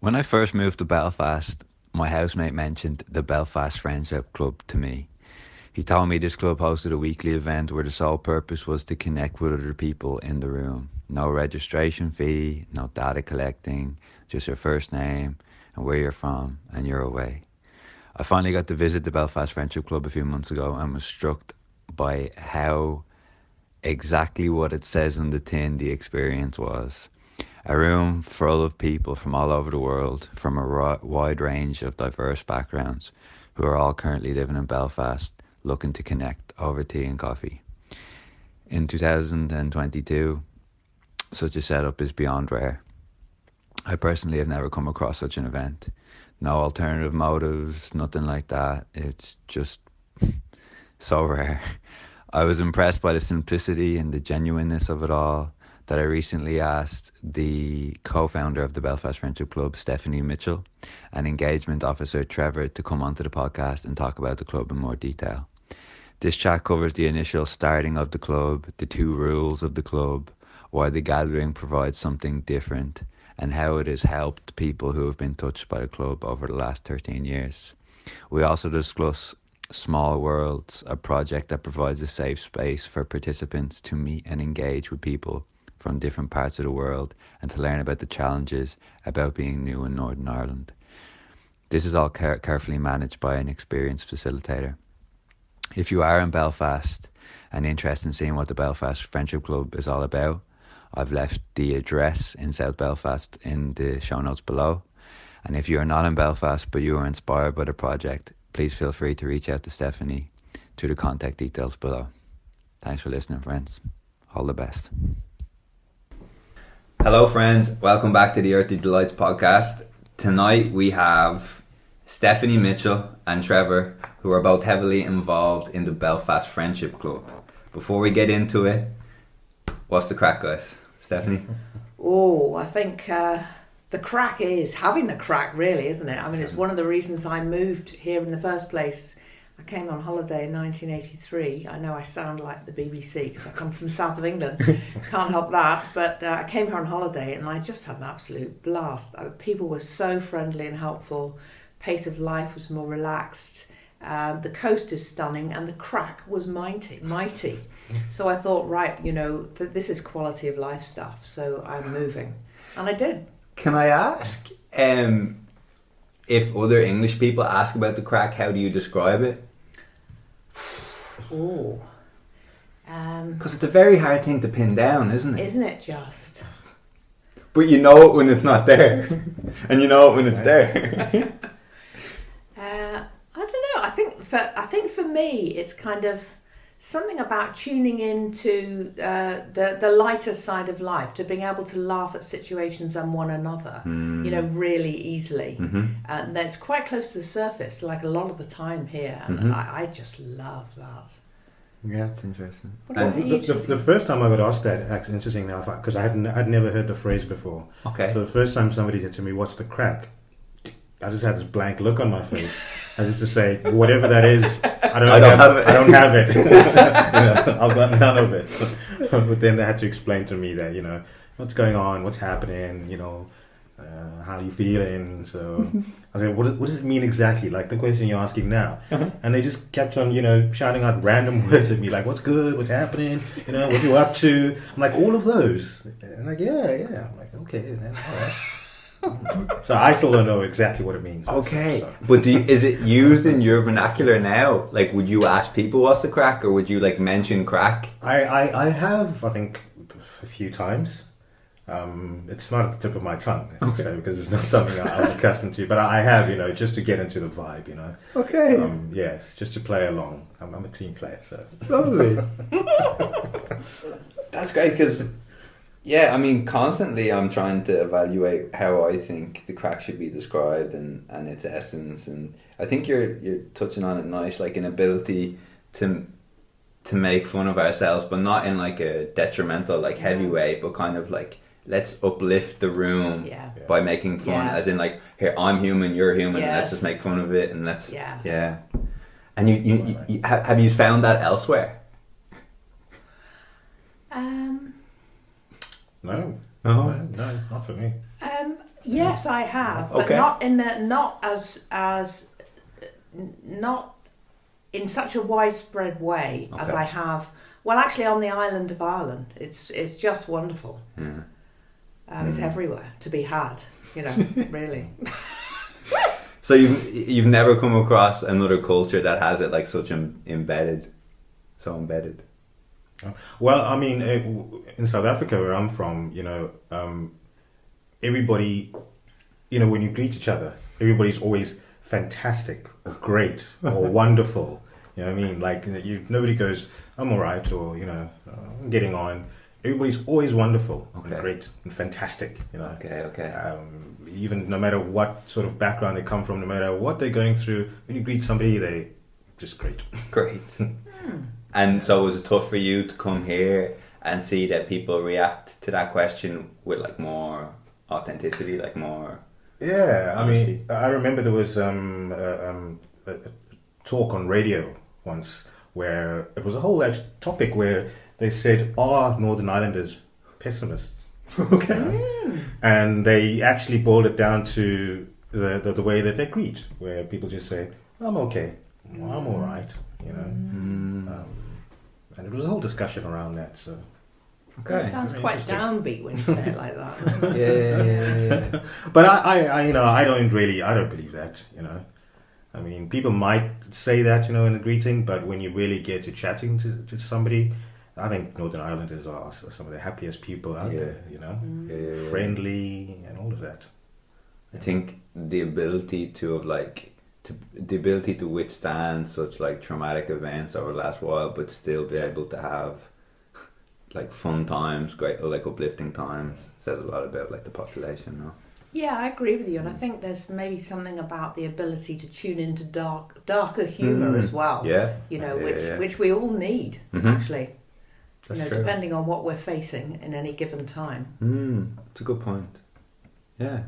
When I first moved to Belfast, my housemate mentioned the Belfast Friendship Club to me. He told me this club hosted a weekly event where the sole purpose was to connect with other people in the room. No registration fee, no data collecting, just your first name and where you're from, and you're away. I finally got to visit the Belfast Friendship Club a few months ago and was struck by how exactly what it says on the tin the experience was. A room full of people from all over the world, from a wide range of diverse backgrounds, who are all currently living in Belfast, looking to connect over tea and coffee. In 2022, such a setup is beyond rare. I personally have never come across such an event. No alternative motives, nothing like that. It's just so rare. I was impressed by the simplicity and the genuineness of it all that I recently asked the co-founder of the Belfast Friendship Club, Stephanie Mitchell, and engagement officer Trevor to come onto the podcast and talk about the club in more detail. This chat covers the initial starting of the club, the two rules of the club, why the gathering provides something different, and how it has helped people who have been touched by the club over the last 13 years. We also discuss Small Worlds, a project that provides a safe space for participants to meet and engage with people from different parts of the world and to learn about the challenges about being new in Northern Ireland. This is all carefully managed by an experienced facilitator. If you are in Belfast and interested in seeing what the Belfast Friendship Club is all about, I've left the address in South Belfast in the show notes below. And if you are not in Belfast but you are inspired by the project, please feel free to reach out to Stephanie through the contact details below. Thanks for listening, friends. All the best. Hello friends, welcome back to the Earthy Delights podcast. Tonight we have Stephanie Mitchell and Trevor, who are both heavily involved in the Belfast Friendship Club. Before we get into it, what's the crack, guys? Stephanie? Oh, I think the crack is having the crack, really, isn't it? I mean, it's one of the reasons I moved here in the first place. I came on holiday in 1983. I know I sound like the BBC because I come from the south of England. Can't help that. But I came here on holiday and I just had an absolute blast. People were so friendly and helpful. Pace of life was more relaxed. The coast is stunning and the crack was mighty. So I thought, right, this is quality of life stuff. So I'm moving. And I did. Can I ask, if other English people ask about the crack, how do you describe it? Oh. Because it's a very hard thing to pin down, isn't it? Isn't it just? But you know it when it's not there. And you know it when it's there. I don't know. I think for me, it's kind of something about tuning into the lighter side of life, to being able to laugh at situations and one another, really easily. Mm-hmm. And that's quite close to the surface, like a lot of the time here. And I just love that. Yeah, it's interesting. The first time I got asked that, actually interesting now, because I'd never heard the phrase before. Okay. So the first time somebody said to me, "What's the crack?" I just had this blank look on my face, as if to say, whatever that is, I don't have it. I don't have it. I've got none of it. But then they had to explain to me that, what's going on, what's happening, how you feeling. So I said, what does it mean exactly? Like the question you're asking now. Uh-huh. And they just kept on, shouting out random words at me, like, what's good, what's happening, what you up to. I'm like, all of those. And like, yeah. I'm like, okay, then, all right. So I still don't know exactly what it means. Okay, so. But is it used in your vernacular now? Like, would you ask people what's the crack, or would you mention crack? I have, I think, a few times. It's not at the tip of my tongue, I say, because it's not something I'm accustomed to. But I have, just to get into the vibe, Okay. Yes, just to play along. I'm a team player, so. Lovely. That's great, because constantly I'm trying to evaluate how I think the crack should be described and its essence, and I think you're touching on it nice, like an ability to make fun of ourselves, but not in like a detrimental, heavy way, but kind of like, let's uplift the room by making fun, as in like, here, I'm human, you're human, and let's just make fun of it, and let's And you have you found that elsewhere? No, not for me. Yes, I have, but Okay. not in such a widespread way as Okay. I have. Well, actually, on the island of Ireland, it's just wonderful. Yeah. It's everywhere to be had, really. So you've never come across another culture that has it like such embedded. Well, I mean, in South Africa, where I'm from, everybody, when you greet each other, everybody's always fantastic or great or wonderful. You know what I mean? Like, nobody goes, I'm all right, or, I'm getting on. Everybody's always wonderful and great and fantastic, Okay. Even no matter what sort of background they come from, no matter what they're going through, when you greet somebody, they just great. Great. And so was it tough for you to come here and see that people react to that question with like more authenticity, like more... Yeah, honesty? I mean, I remember there was a talk on radio once where it was a whole topic where they said, are Northern Islanders pessimists? Okay. And they actually boiled it down to the way that they greet, where people just say, I'm okay, I'm all right, and it was a whole discussion around that. So Okay. It sounds Very quite interesting. downbeat when you say it like that. Yeah. But I don't believe that, I mean, people might say that, in the greeting, but when you really get to chatting to somebody, I think Northern Islanders are some of the happiest people out there, Yeah. friendly and all of that. I think the ability to withstand such like traumatic events over the last while, but still be able to have like fun times, great like uplifting times, says a lot about like the population. No? Yeah, I agree with you, and I think there's maybe something about the ability to tune into darker humour as well. Yeah. Which we all need actually. That's true. Depending on what we're facing in any given time. It's a good point. Yeah.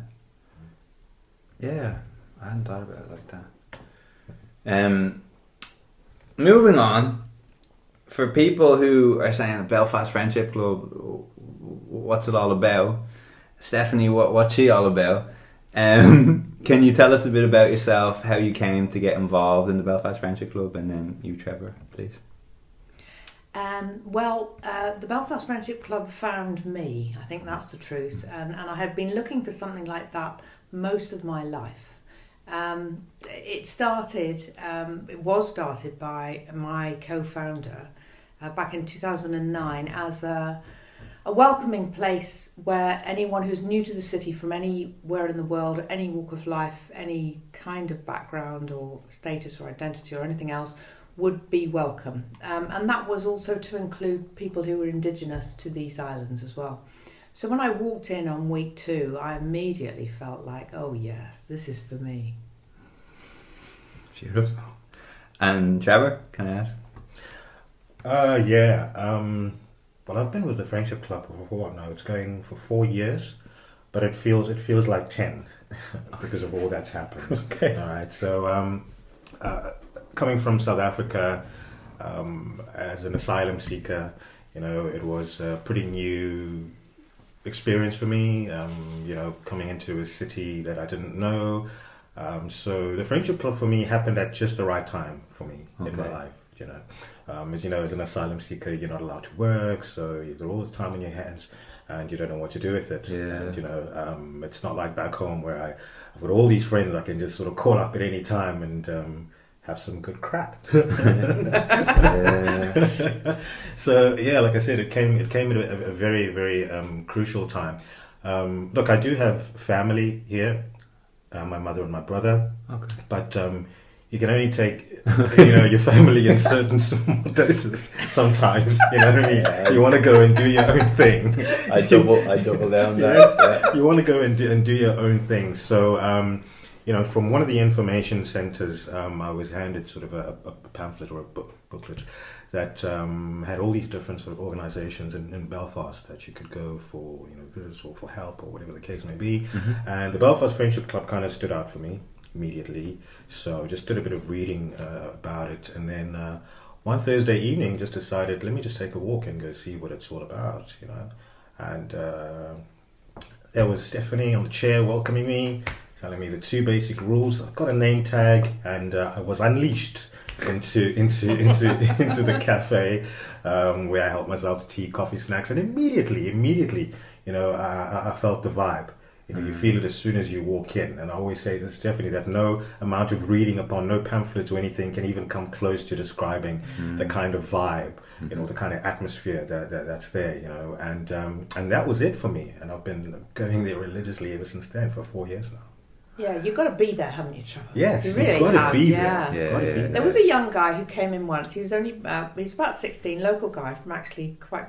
Yeah. I hadn't thought about it like that. Moving on, for people who are saying Belfast Friendship Club, what's it all about? Stephanie, what's she all about? Can you tell us a bit about yourself, how you came to get involved in the Belfast Friendship Club, and then you, Trevor, please? The Belfast Friendship Club found me. I think that's the truth, and I had been looking for something like that most of my life. It was started by my co-founder back in 2009 as a welcoming place where anyone who's new to the city from anywhere in the world, any walk of life, any kind of background or status or identity or anything else would be welcome. And that was also to include people who were indigenous to these islands as well. So when I walked in on week 2, I immediately felt like, oh yes, this is for me. Beautiful. And Trevor, can I ask? Well, I've been with the Friendship Club for what now? It's going for 4 years, but it feels like 10 because of all that's happened. Okay. All right. So, coming from South Africa as an asylum seeker, it was a pretty new experience for me. Coming into a city that I didn't know. So the Friendship Club for me happened at just the right time for me in my life. As you know, as an asylum seeker, you're not allowed to work, so you've got all the time on your hands, and you don't know what to do with it. Yeah. And it's not like back home where I've got all these friends I can just sort of call up at any time and have some good crack. So yeah, like I said, it came at a very, very crucial time. Look, I do have family here. My mother and my brother. Okay. But you can only take, your family in certain small doses sometimes. You know what I mean? Yeah. You want to go and do your own thing. I double down there. Yeah. You want to go and do your own thing. So, from one of the information centres, I was handed sort of a pamphlet or a booklet that had all these different sort of organisations in Belfast that you could go for, visits or for help or whatever the case may be. Mm-hmm. And the Belfast Friendship Club kind of stood out for me immediately. So I just did a bit of reading about it, and then one Thursday evening just decided, let me just take a walk and go see what it's all about, And there was Stephanie on the chair welcoming me, telling me the 2 basic rules. I got a name tag, and I was unleashed into the cafe, where I helped myself to tea, coffee, snacks, and immediately, I felt the vibe. You feel it as soon as you walk in. And I always say to Stephanie that no amount of reading upon, no pamphlets or anything can even come close to describing the kind of vibe, the kind of atmosphere that's there, and that was it for me. And I've been going there religiously ever since then for 4 years now. Yeah, you've got to be there, haven't you, Charles? Yes, you really you've got have. to be Yeah. there. There was a young guy who came in once. He was only he was about 16, local guy from actually quite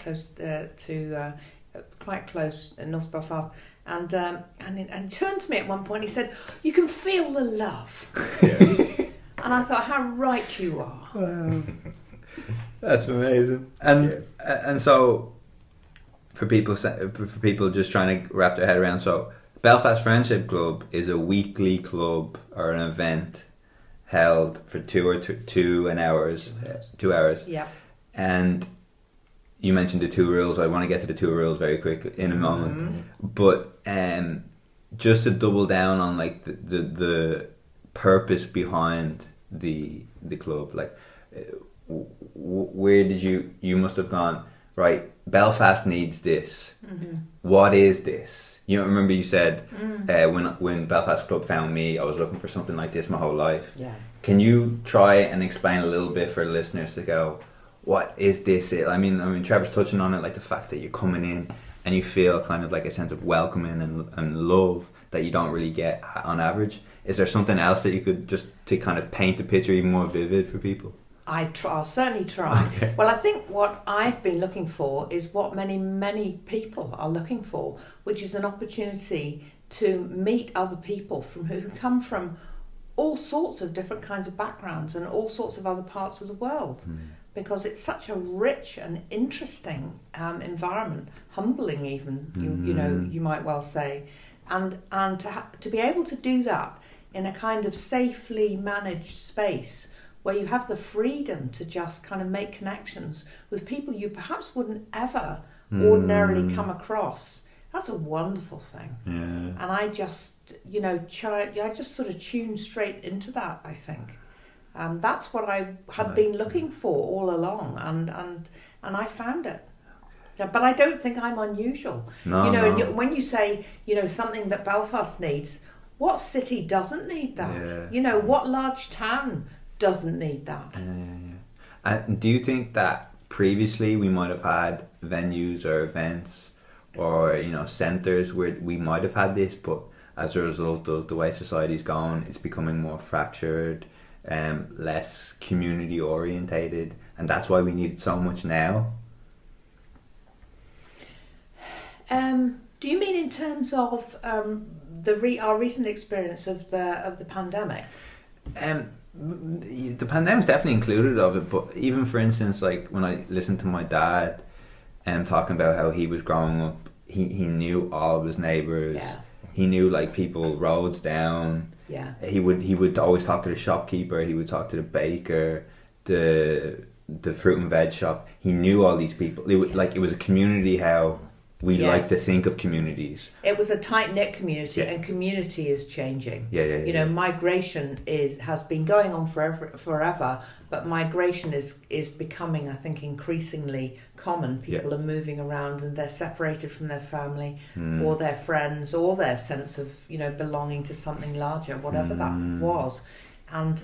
close in North Belfast, and turned to me at one point. He said, "You can feel the love," and I thought, how right you are. Wow. That's amazing. And so for people just trying to wrap their head around, so Belfast Friendship Club is a weekly club or an event held for 2 hours. Yeah. And you mentioned the 2 rules. I want to get to the 2 rules very quickly in a moment. But just to double down on like the purpose behind the club, like where did you must have gone, right, Belfast needs this. What is this? Remember you said when Belfast Club found me, I was looking for something like this my whole life. Yeah. Can you try and explain a little bit for listeners to go, what is this? I mean, Trevor's touching on it, like the fact that you're coming in and you feel kind of like a sense of welcoming and love that you don't really get on average. Is there something else that you could just to kind of paint the picture even more vivid for people? I'll certainly try. Okay. Well, I think what I've been looking for is what many people are looking for, which is an opportunity to meet other people who come from all sorts of different kinds of backgrounds and all sorts of other parts of the world. Because it's such a rich and interesting environment, humbling even, you might well say, and to be able to do that in a kind of safely managed space where you have the freedom to just kind of make connections with people you perhaps wouldn't ever ordinarily come across. That's a wonderful thing. Yeah. And I just, I just sort of tune straight into that, I think. That's what I had been looking for all along, and I found it. Yeah, but I don't think I'm unusual. No. When you say, something that Belfast needs, what city doesn't need that? Yeah. What large town doesn't need that? Yeah. And do you think that previously we might have had venues or events or, centres where we might have had this, but as a result of the way society's gone, it's becoming more fractured, less community orientated, and that's why we need it so much now? Do you mean in terms of our recent experience of the pandemic? The pandemic's definitely included of it, but even for instance, like when I listened to my dad talking about how he was growing up, he knew all of his neighbours. Yeah. He knew like people roads down. Yeah. He would always talk to the shopkeeper. He would talk to the baker, the fruit and veg shop. He knew all these people. It was a community. How we like to think of communities. It was a tight-knit community, and community is changing. Yeah. Migration has been going on forever, but migration is becoming, I think, increasingly common. People are moving around and they're separated from their family or their friends or their sense of, belonging to something larger, whatever that was. And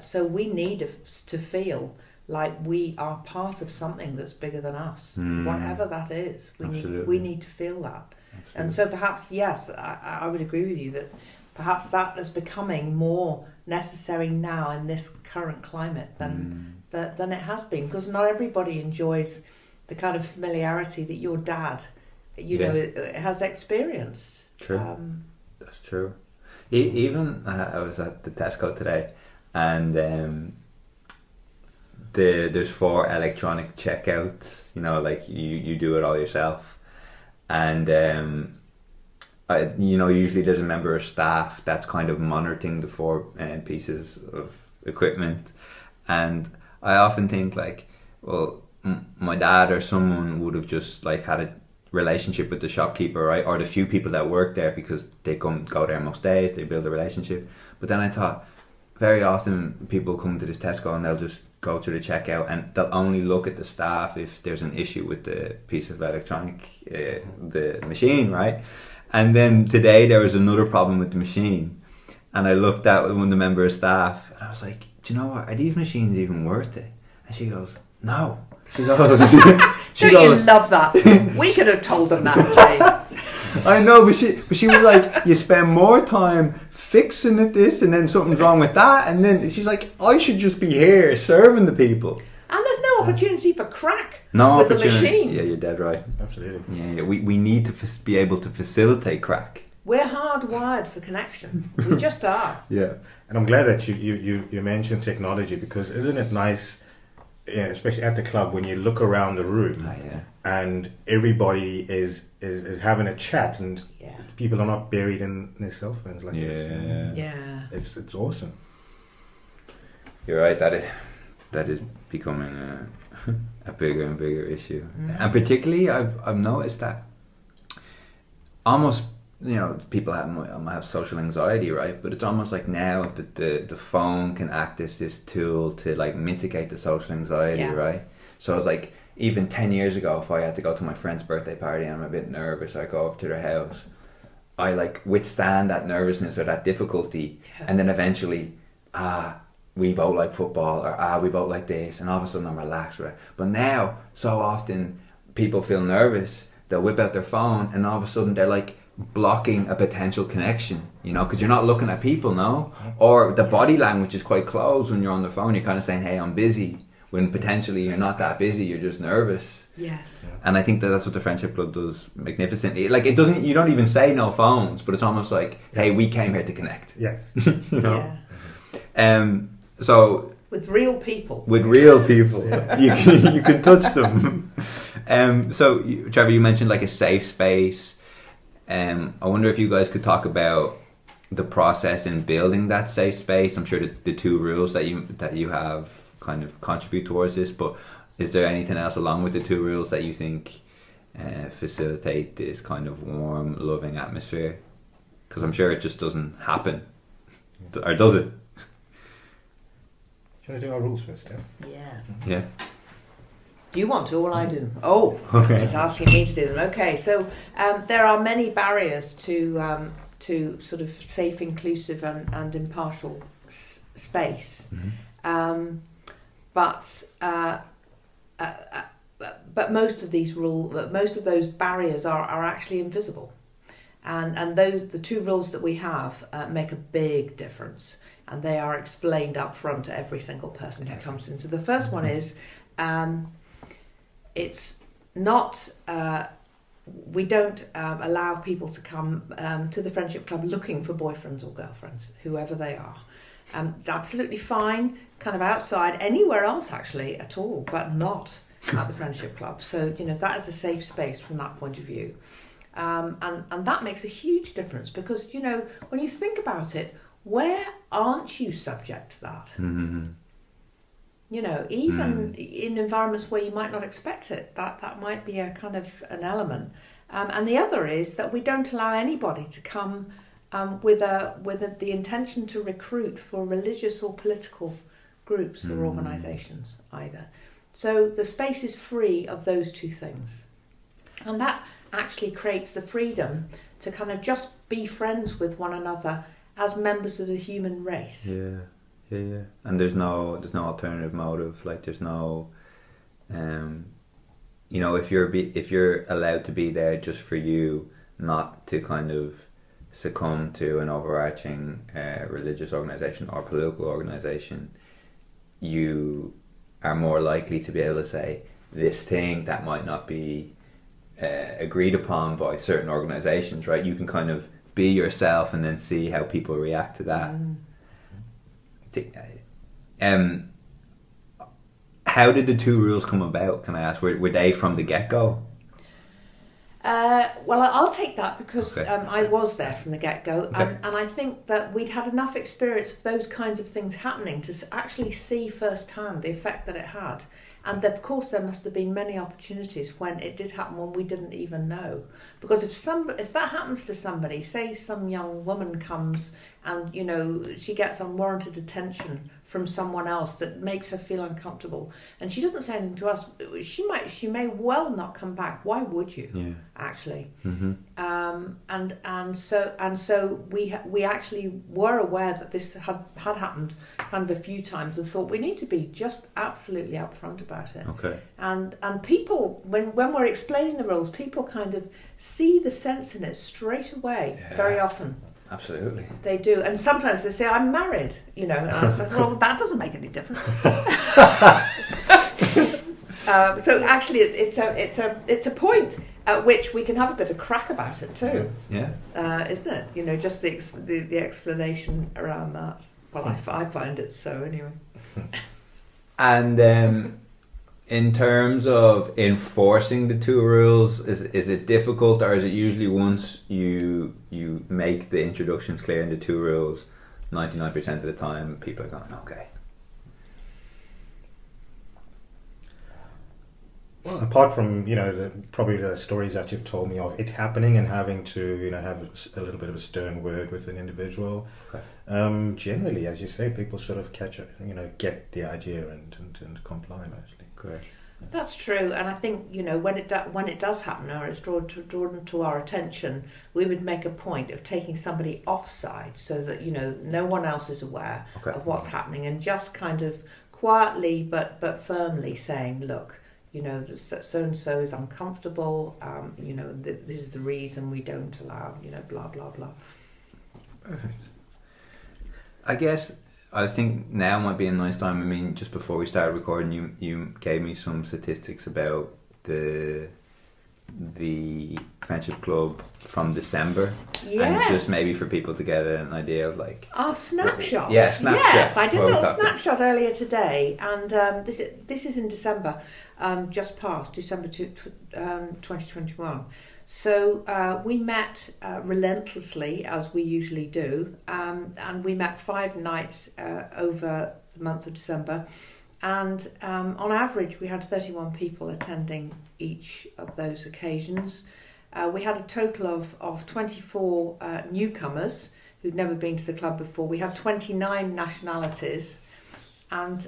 so we need to feel like we are part of something that's bigger than us, whatever that is. We need to feel that. Absolutely. And so perhaps, yes, I would agree with you that perhaps that is becoming more necessary now in this current climate than it has been, because not everybody enjoys the kind of familiarity that your dad, has experienced. True. That's true. Even I was at the Tesco today, and there's 4 electronic checkouts, like you do it all yourself, and usually there's a member of staff that's kind of monitoring the 4 pieces of equipment, and I often think like, well, my dad or someone would have just like had relationship with the shopkeeper, right, or the few people that work there, because they go there most days, they build a relationship. But then I thought, very often people come to this Tesco and they'll just go to the checkout and they'll only look at the staff if there's an issue with the piece of electronic, the machine, right? And then today there was another problem with the machine, and I looked at one of the member of staff and I was like, do you know what, are these machines even worth it? And she goes, no. She goes, Don't you love that? We could have told them that, Jay. I know, but she was like, you spend more time fixing this, and then something's wrong with that, and then she's like, I should just be here serving the people. And there's no opportunity for crack No with the opportunity. machine. Yeah, you're dead right. Absolutely. Yeah. We need to be able to facilitate crack. We're hardwired for connection. We just are. Yeah. And I'm glad that you mentioned technology, because isn't it nice, especially at the club, when you look around the room and everybody is having a chat, and people are not buried in their cell phones like this. Yeah. It's awesome. You're right. That is becoming a bigger and bigger issue, and particularly I've noticed that almost, people have social anxiety, right? But it's almost like now that the phone can act as this tool to like mitigate the social anxiety, right? So it's like, even 10 years ago, if I had to go to my friend's birthday party and I'm a bit nervous, I go up to their house, I like withstand that nervousness or that difficulty, and then eventually, we both like football, or we both like this, and all of a sudden I'm relaxed, right? But now, so often people feel nervous, they'll whip out their phone, and all of a sudden they're like blocking a potential connection, because you're not looking at people, no? Or the body language is quite close when you're on the phone. You're kind of saying, hey, I'm busy, when potentially you're not that busy, you're just nervous. Yes. And I think that's what the Friendship Club does magnificently. Like, you don't even say no phones, but it's almost like, hey, we came here to connect. Yeah. So with real people. You can touch them. So Trevor, you mentioned like a safe space. I wonder if you guys could talk about the process in building that safe space. I'm sure the two rules that you have kind of contribute towards this, but is there anything else along with the two rules that you think facilitate this kind of warm, loving atmosphere? Because I'm sure it just doesn't happen. Or does it? Shall I do our rules first, Yeah. Do you want to, or I do? Oh, okay. He's asking me to do them. Okay, so there are many barriers to sort of safe, inclusive, and impartial space, but most of those barriers are actually invisible, and the two rules that we have make a big difference, and they are explained up front to every single person who comes in. So the first one is, it's not, we don't allow people to come to the Friendship Club looking for boyfriends or girlfriends, whoever they are. It's absolutely fine, kind of outside, anywhere else actually at all, but not at the Friendship Club. So, that is a safe space from that point of view. And that makes a huge difference because, when you think about it, where aren't you subject to that? Mm-hmm. Even in environments where you might not expect it, that might be a kind of an element. And the other is that we don't allow anybody to come with the intention to recruit for religious or political groups or organisations either. So the space is free of those two things. And that actually creates the freedom to kind of just be friends with one another as members of the human race. Yeah. And there's no alternative motive. Like there's no, if you're allowed to be there just for you, not to kind of succumb to an overarching religious organisation or political organisation, you are more likely to be able to say this thing that might not be agreed upon by certain organisations, right? You can kind of be yourself and then see how people react to that. How did the two rules come about, can I ask? Were they from the get-go? Well, I'll take that because I was there from the get-go, Okay. and I think that we'd had enough experience of those kinds of things happening to actually see firsthand the effect that it had. And of course, there must have been many opportunities when it did happen when we didn't even know. Because if that happens to somebody, say some young woman comes and she gets unwarranted attention from someone else that makes her feel uncomfortable, and she doesn't say anything to us, she may well not come back. Why would you? Yeah. Actually. Mm-hmm. And so we actually were aware that this had happened kind of a few times, and thought we need to be just absolutely upfront about it. Okay. And people, when we're explaining the rules, people kind of see the sense in it straight away. Yeah. Very often. Absolutely. They do, and sometimes they say, "I'm married," and I was like, "Well, that doesn't make any difference." So actually, it's a point at which we can have a bit of crack about it too. Yeah. Isn't it? Just the explanation around that. Well, I find it so anyway. And in terms of enforcing the two rules, is it difficult, or is it usually once you make the introductions clear in the two rules, 99% of the time people are going, okay? Well, apart from probably the stories that you've told me of it happening and having to have a little bit of a stern word with an individual, okay. Generally, as you say, people sort of catch get the idea and comply mostly. Correct. That's true, and I think when it does happen, or it's drawn to our attention, we would make a point of taking somebody offside so that no one else is aware of what's happening, and just kind of quietly but firmly saying, look, so and so is uncomfortable. This is the reason we don't allow. Blah blah blah. Perfect. I guess I think now might be a nice time. I mean, just before we started recording, you gave me some statistics about the Friendship Club from December. Yes. And just maybe for people to get an idea of like our snapshot. Yeah, snapshot. Yes, I did a little snapshot earlier today, and this is in December, just past December 2021. So we met relentlessly, as we usually do, and we met 5 nights over the month of December, and on average we had 31 people attending each of those occasions. We had a total of 24 newcomers who'd never been to the club before. We had 29 nationalities, and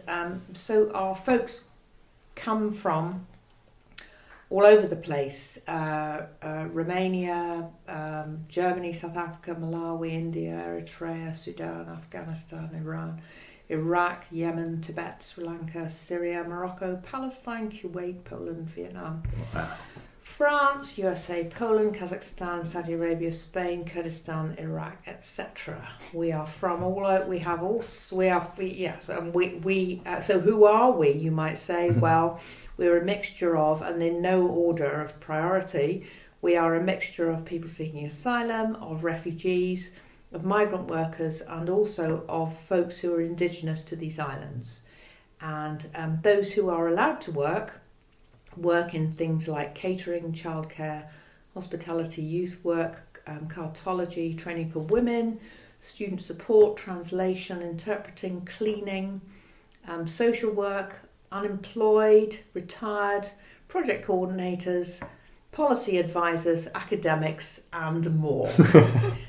so our folks come from all over the place, Romania, Germany, South Africa, Malawi, India, Eritrea, Sudan, Afghanistan, Iran, Iraq, Yemen, Tibet, Sri Lanka, Syria, Morocco, Palestine, Kuwait, Poland, Vietnam, France, USA, Poland, Kazakhstan, Saudi Arabia, Spain, Kurdistan, Iraq, etc. We are from all over. We have all. We are. Yes, and we. So who are we? You might say. Well, we're a mixture of, and in no order of priority, we are a mixture of people seeking asylum, of refugees, of migrant workers, and also of folks who are indigenous to these islands, and those who are allowed to work in things like catering, childcare, hospitality, youth work, cartology, training for women, student support, translation, interpreting, cleaning, social work, unemployed, retired, project coordinators, policy advisors, academics, and more.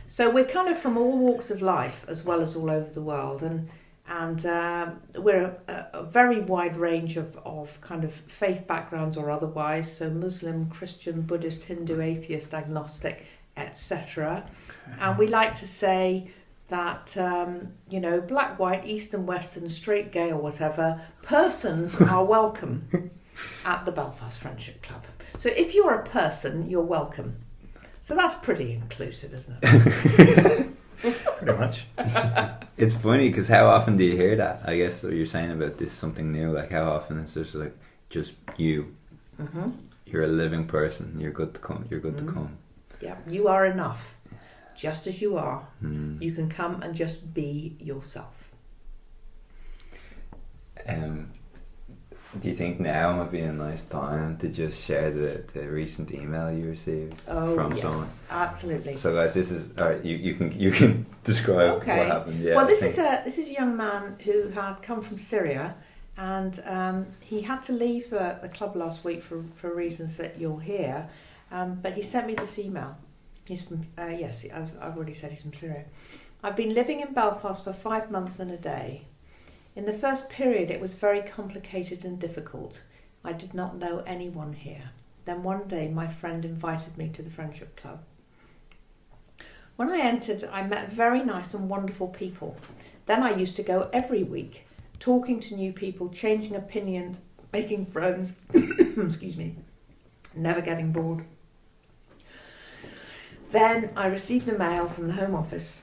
So we're kind of from all walks of life as well as all over the world, and we're a very wide range of kind of faith backgrounds or otherwise, so Muslim, Christian, Buddhist, Hindu, atheist, agnostic, etc. And we like to say that, black, white, eastern, western, straight, gay or whatever, persons are welcome at the Belfast Friendship Club. So if you're a person, you're welcome. So that's pretty inclusive, isn't it? Pretty much. It's funny because how often do you hear that? I guess what you're saying about this something new, like how often it's just like just you. Mm-hmm. You're a living person. You're good to come. You're good to come. Yeah, you are enough, just as you are. You can come and just be yourself. Do you think now might be a nice time to just share the recent email you received from someone? Absolutely. So guys, this is you can describe what happened. Yeah. Well, this is a young man who had come from Syria, and he had to leave the club last week for reasons that you'll hear, but he sent me this email. He's from, yes, I've already said he's from Syria. I've been living in Belfast for 5 months and a day. In the first period it was very complicated and difficult. I did not know anyone here. Then one day my friend invited me to the Friendship Club. When I entered, I met very nice and wonderful people. Then I used to go every week, talking to new people, changing opinions, making friends, excuse me, never getting bored. Then I received a mail from the Home Office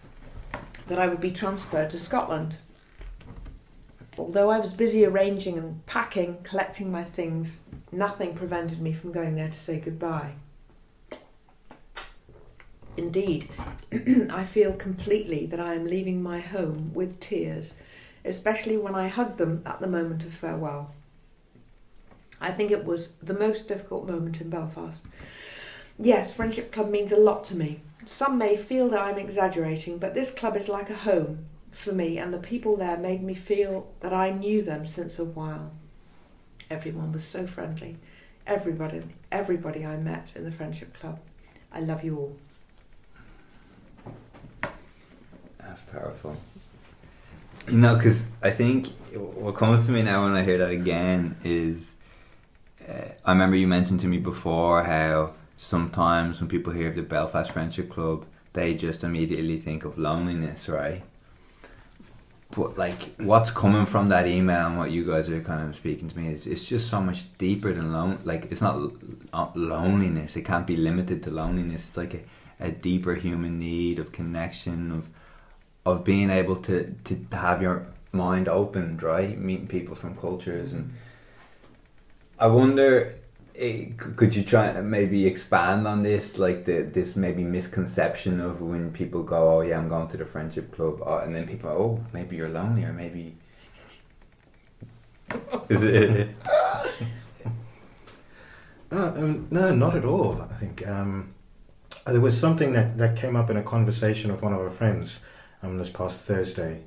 that I would be transferred to Scotland. Although I was busy arranging and packing, collecting my things, nothing prevented me from going there to say goodbye. Indeed, I feel completely that I am leaving my home with tears, especially when I hug them at the moment of farewell. I think it was the most difficult moment in Belfast. Yes, Friendship Club means a lot to me. Some may feel that I'm exaggerating, but this club is like a home for me, and the people there made me feel that I knew them since a while. Everyone was so friendly. Everybody I met in the Friendship Club. I love you all. That's powerful. You know, because I think what comes to me now when I hear that again is, I remember you mentioned to me before how sometimes when people hear of the Belfast Friendship Club, they just immediately think of loneliness, right? But like, what's coming from that email and what you guys are kind of speaking to me is, it's just so much deeper than like, it's not loneliness. It can't be limited to loneliness. It's like a deeper human need of connection, of being able to have your mind opened, right? Meeting people from cultures. And I wonder, could you try and maybe expand on this, like this maybe misconception of when people go, oh yeah, I'm going to the Friendship Club, and then people, oh, maybe you're lonely, or maybe is it? No, not at all. I think there was something that came up in a conversation with one of our friends this past Thursday,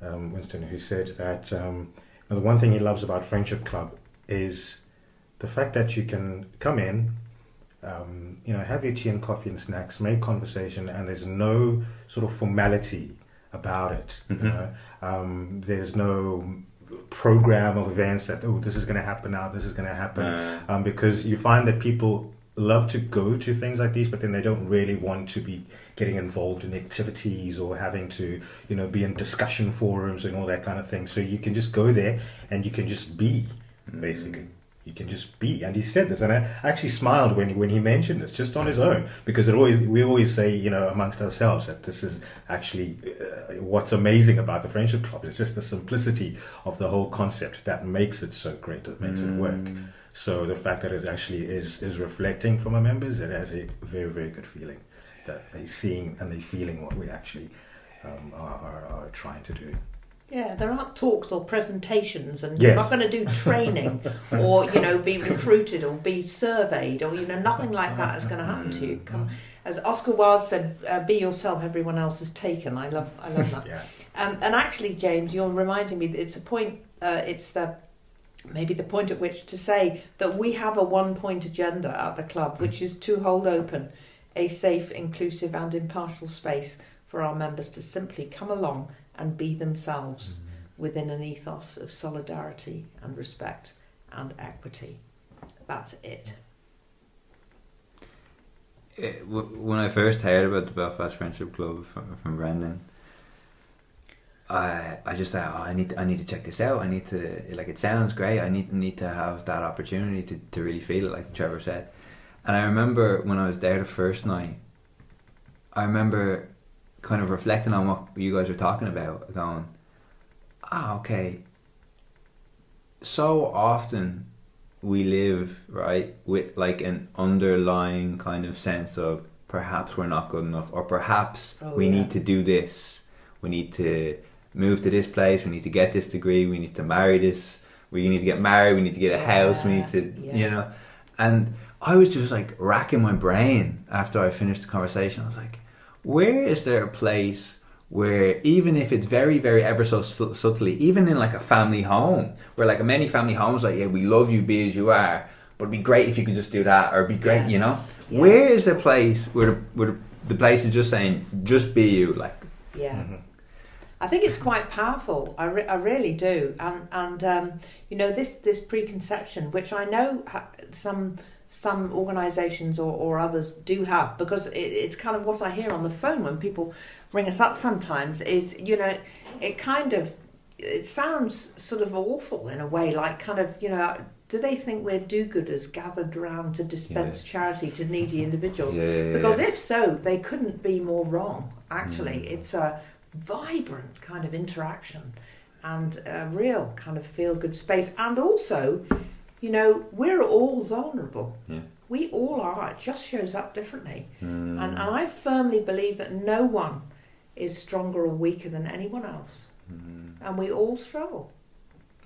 Winston, who said that the one thing he loves about Friendship Club is the fact that you can come in, have your tea and coffee and snacks, make conversation, and there's no sort of formality about it. Mm-hmm. There's no program of events that, oh, this is going to happen now, this is going to happen, because you find that people love to go to things like these, but then they don't really want to be getting involved in activities or having to, be in discussion forums and all that kind of thing. So you can just go there and you can just be, basically. You can just be. And he said this, and I actually smiled when he mentioned this, just on his own, because we always say, amongst ourselves, that this is actually what's amazing about the Friendship Club. It's just the simplicity of the whole concept that makes it so great, that makes it work. So the fact that it actually is reflecting from our members, it has a very, very good feeling that they're seeing and they're feeling what we actually are trying to do. Yeah, there aren't talks or presentations, and you're not going to do training or, be recruited or be surveyed or, nothing like that is going to happen to you. As Oscar Wilde said, be yourself, everyone else is taken. I love that. Yeah. And actually, James, you're reminding me that it's a point, maybe the point at which to say that we have a one-point agenda at the club, which is to hold open a safe, inclusive and impartial space for our members to simply come along and be themselves within an ethos of solidarity and respect and equity. That's it. When I first heard about the Belfast Friendship Club from Brendan, I just thought, I need to check this out. I need to, it sounds great. I need to have that opportunity to really feel it, like Trevor said. And I remember when I was there the first night, I remember kind of reflecting on what you guys were talking about, going, okay, so often we live, right, with like an underlying kind of sense of perhaps we're not good enough, or perhaps we need to do this, we need to move to this place, we need to get this degree, we need to marry this, we need to get married, we need to get a house, we need to, and I was just like racking my brain after I finished the conversation. I was like, where is there a place where even if it's very, very ever so subtly, even in like a family home, where like many family homes, like, yeah, we love you, be as you are, but it'd be great if you could just do that, or it'd be great, you know? Yes. Where is the place where the place is just saying, just be you, like? Yeah. Mm-hmm. I think it's quite powerful. I really do. And you know, this preconception, which I know some organisations or others do have, because it's kind of what I hear on the phone when people ring us up sometimes, is, you know, it sounds sort of awful in a way, like kind of, you know, do they think we're do-gooders gathered round to dispense charity to needy individuals? Because if so, they couldn't be more wrong, actually. It's a vibrant kind of interaction and a real kind of feel-good space. And also, you know, we're all vulnerable. Yeah. We all are. It just shows up differently. And I firmly believe that no one is stronger or weaker than anyone else. And we all struggle.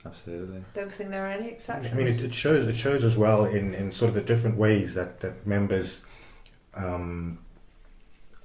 Absolutely. Don't think there are any exceptions. I mean, it shows as well in sort of the different ways that members, I don't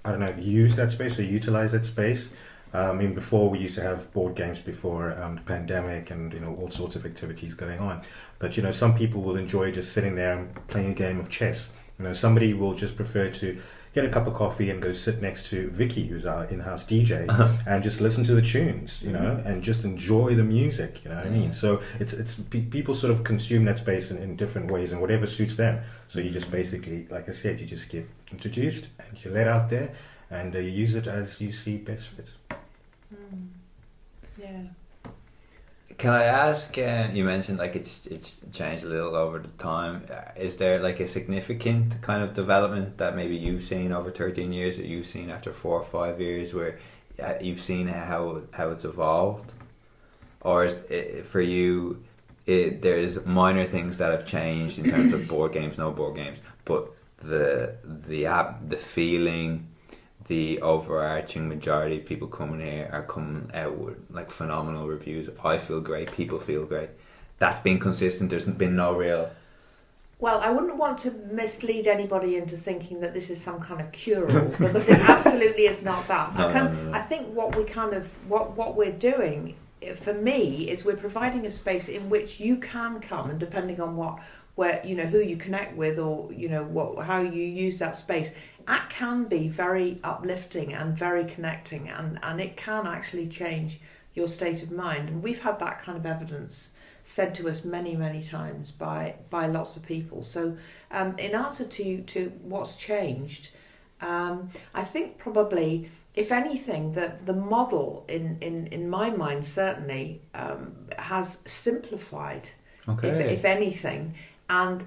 know, use that space or utilize that space. I mean, before we used to have board games before the pandemic, and, you know, all sorts of activities going on. But, you know, some people will enjoy just sitting there and playing a game of chess. You know, somebody will just prefer to get a cup of coffee and go sit next to Vicky, who's our in-house DJ, and just listen to the tunes, you know, and just enjoy the music, you know what I mean? So it's people sort of consume that space in different ways, and whatever suits them. So you just basically, like I said, you just get introduced and you let out there, and you use it as you see best fit. Yeah. Can I ask, you mentioned like it's changed a little over the time. Is there like a significant kind of development that maybe you've seen over 13 years, that you've seen after 4 or 5 years, where you've seen how it's evolved? Or is it, for you, there's minor things that have changed in terms of board games, no board games, but the app, the feeling, the overarching majority of people coming here are coming out with like phenomenal reviews. I feel great, people feel great. That's been consistent. There's been no real... Well, I wouldn't want to mislead anybody into thinking that this is some kind of cure-all, because it absolutely is not that. No. I think what we kind of what we're doing, for me, is we're providing a space in which you can come, and depending on where, you know, who you connect with, or, you know, how you use that space, that can be very uplifting and very connecting, and it can actually change your state of mind. And we've had that kind of evidence said to us many, many times by lots of people. So in answer to what's changed, I think probably, if anything, the model in my mind certainly has simplified, if anything, and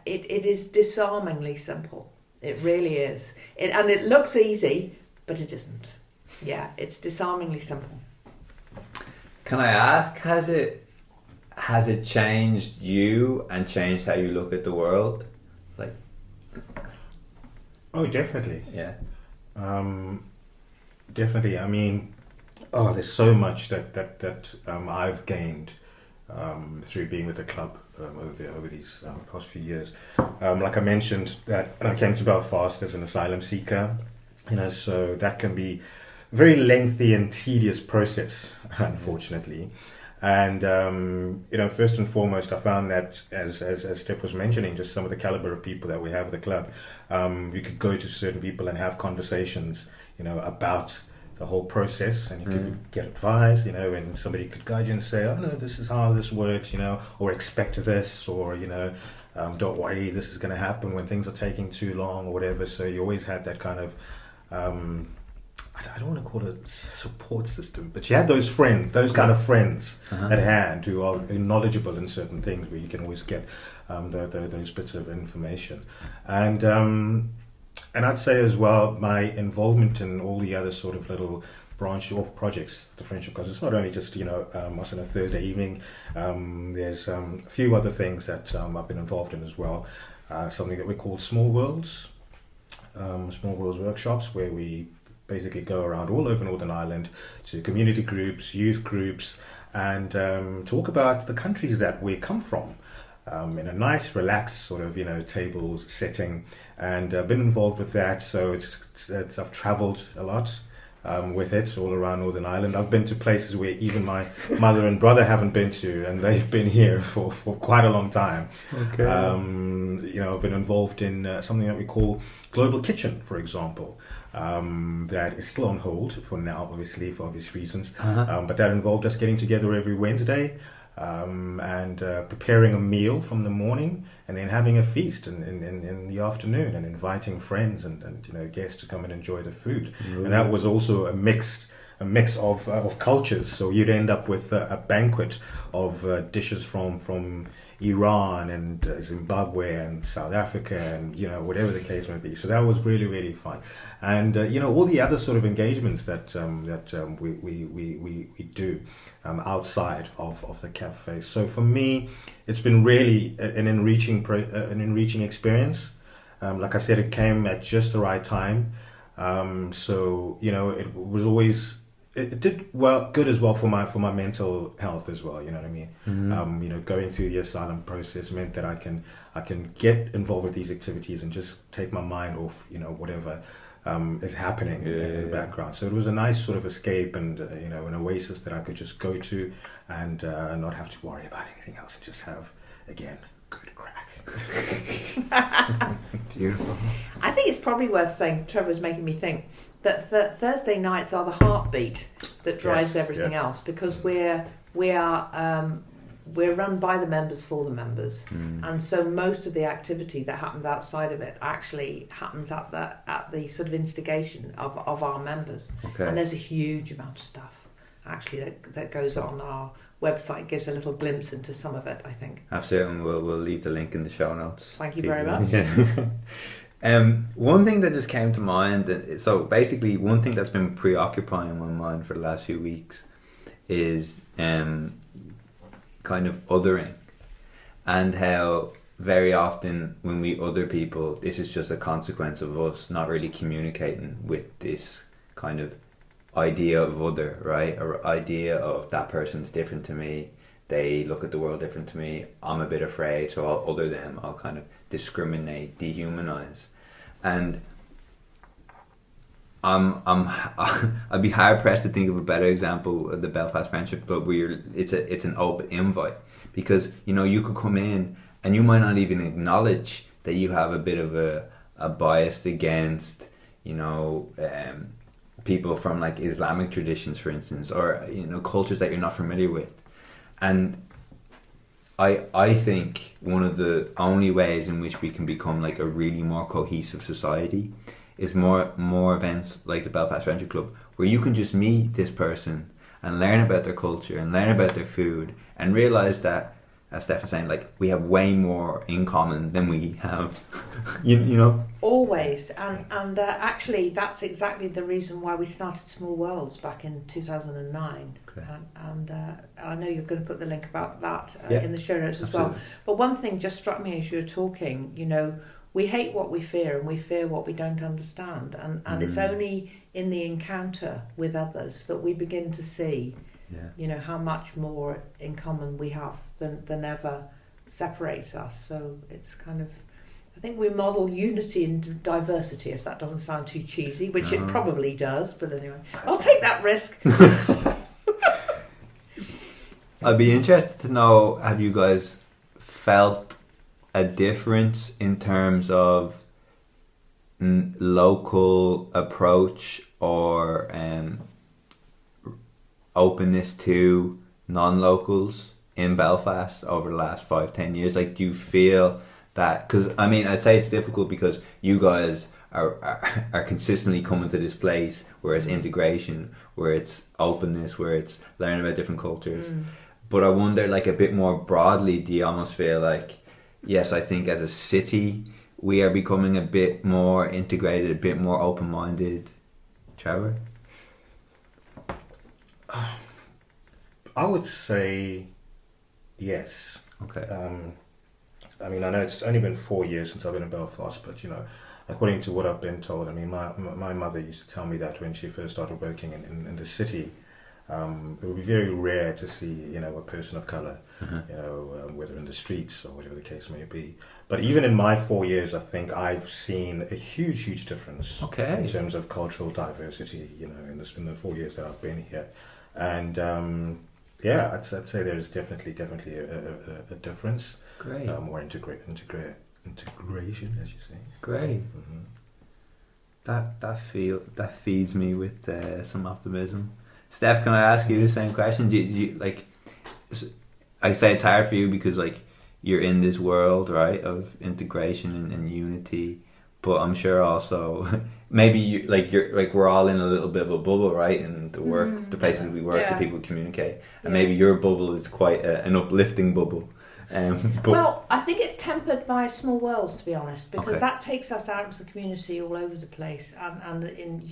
it is disarmingly simple. It really is. And it looks easy, but it isn't. Yeah, it's disarmingly simple. Can I ask, has it changed you and changed how you look at the world? Like, oh, definitely. Yeah. Definitely. I mean, there's so much that I've gained through being with the club over these past few years. Like I mentioned, that I came to Belfast as an asylum seeker, you know, so that can be a very lengthy and tedious process, unfortunately. And you know, first and foremost, I found that, as Steph was mentioning, just some of the caliber of people that we have at the club, we could go to certain people and have conversations, you know, about the whole process, and you could get advice, you know, and somebody could guide you and say, oh no, this is how this works, you know, or expect this, or, you know, don't worry, this is going to happen when things are taking too long, or whatever. So you always had that kind of, I don't want to call it support system, but you had those friends, those kind of friends at hand who are knowledgeable in certain things, where you can always get those bits of information. And I'd say as well, my involvement in all the other sort of little branch off projects, the Friendship Club, it's not only just, you know, us on a Thursday evening. There's a few other things that I've been involved in as well. Something that we call Small Worlds workshops, where we basically go around all over Northern Ireland to community groups, youth groups, and talk about the countries that we come from. In a nice, relaxed sort of, you know, tables setting, and I've been involved with that. So it's I've travelled a lot, with it all around Northern Ireland. I've been to places where even my mother and brother haven't been to, and they've been here for quite a long time. Okay. I've been involved in something that we call Global Kitchen, for example. That is still on hold for now, obviously, for obvious reasons. But that involved us getting together every Wednesday and preparing a meal from the morning, and then having a feast in the afternoon, and inviting friends and guests to come and enjoy the food. And that was also a mix of cultures. So you'd end up with a banquet of dishes from Iran and Zimbabwe and South Africa and whatever the case may be. So that was really, really fun. And all the other sort of engagements that we do outside of the cafe. So for me, it's been really an enriching experience. Like I said, it came at just the right time. So it was always. It did good as well for my mental health as well. You know what I mean? Going through the asylum process meant that I can get involved with these activities and just take my mind off whatever is happening in the background. So it was a nice sort of escape and an oasis that I could just go to and not have to worry about anything else and just have again good crack. Beautiful. I think it's probably worth saying. Trevor's making me think that Thursday nights are the heartbeat that drives everything else, because we are we're run by the members for the members, and so most of the activity that happens outside of it actually happens at the sort of instigation of our members. Okay. And there's a huge amount of stuff actually that goes on. Our website gives a little glimpse into some of it, I think. Absolutely, and we'll leave the link in the show notes. Thank you very much. Yeah. One thing that just came to mind, so basically one thing that's been preoccupying my mind for the last few weeks is kind of othering, and how very often when we other people, this is just a consequence of us not really communicating with this kind of idea of other, right? Or idea of that person's different to me, they look at the world different to me, I'm a bit afraid, so I'll other them, I'll kind of discriminate, dehumanize. And I'd be hard pressed to think of a better example of the Belfast Friendship Club, where it's an open invite, because you could come in and you might not even acknowledge that you have a bit of a bias against people from like Islamic traditions, for instance, or cultures that you're not familiar with. And I think one of the only ways in which we can become like a really more cohesive society is more events like the Belfast Friendship Club, where you can just meet this person and learn about their culture and learn about their food and realise that, as Steph was saying, like we have way more in common than we have, Always, and actually that's exactly the reason why we started Small Worlds back in 2009. Okay. And I know you're going to put the link about that in the show notes as Absolutely. well. But one thing just struck me as you were talking, we hate what we fear and we fear what we don't understand. And it's only in the encounter with others that we begin to see, how much more in common we have than ever separates us. So it's kind of, I think we model unity and diversity, if that doesn't sound too cheesy, which it probably does, but anyway, I'll take that risk. I'd be interested to know, have you guys felt a difference in terms of local approach or openness to non-locals in Belfast over the last 5-10 years? Like, do you feel that, because I mean, I'd say it's difficult because you guys are consistently coming to this place where it's integration, where it's openness, where it's learning about different cultures. But I wonder, like, a bit more broadly, do you almost feel like, yes, I think as a city we are becoming a bit more integrated, a bit more open-minded? Trevor? I would say yes. Okay. I mean, I know it's only been 4 years since I've been in Belfast, but according to what I've been told, I mean, my mother used to tell me that when she first started working in the city, It would be very rare to see, a person of color, whether in the streets or whatever the case may be. But even in my 4 years, I think I've seen a huge difference in terms of cultural diversity, in the 4 years that I've been here. And I'd say there's definitely a difference. Great. More integration, as you say. Great. Mm-hmm. That feeds me with some optimism. Steph, can I ask you the same question? Do you like? I say it's hard for you because like you're in this world, right, of integration and unity. But I'm sure also maybe we're all in a little bit of a bubble, right? In the work, the places we work, the people we communicate, and maybe your bubble is quite an uplifting bubble. Well, I think it's tempered by small worlds, to be honest, because that takes us out into the community all over the place, and in